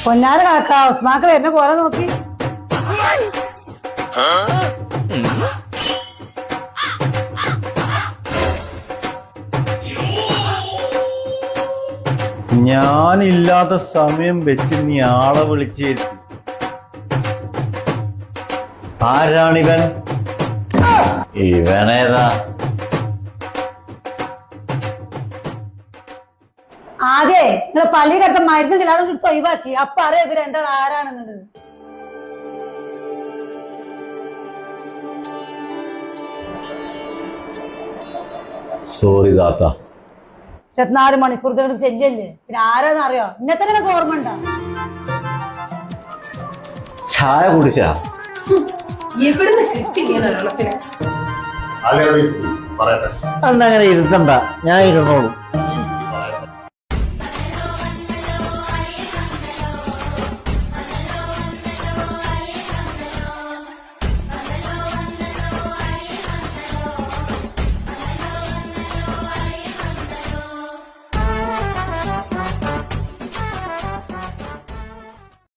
പൊന്നാറ് കാക്ക ഉസ്മാക്ക് വരുന്ന പോലെ നോക്കി. ഞാനില്ലാത്ത സമയം വെച്ച് നീ ആളെ വിളിച്ചിരുത്തി. ആരാണിവൻ? ഇവനേതാ? ആദ്യേ നിങ്ങള് പള്ളി കെട്ട മരുന്നില്ല അതൊക്കെ എടുത്ത് ഒഴിവാക്കി. അപ്പൊ അറിയാം ഇവര് രണ്ടാൾ ആരാണെന്നുള്ളത്. സോറി താത്ത. 24 മണിക്കൂർ ചെല്ലല്ലേ, പിന്നെ ആരാന്ന് അറിയോ? ഇന്നത്തെ നിനക്ക് ഓർമ്മ ഉണ്ടോ? ചായ കുടിച്ചാ? അന്നങ്ങനെ ഇരുത്തണ്ട, ഞാൻ ഇരുന്നോളൂ.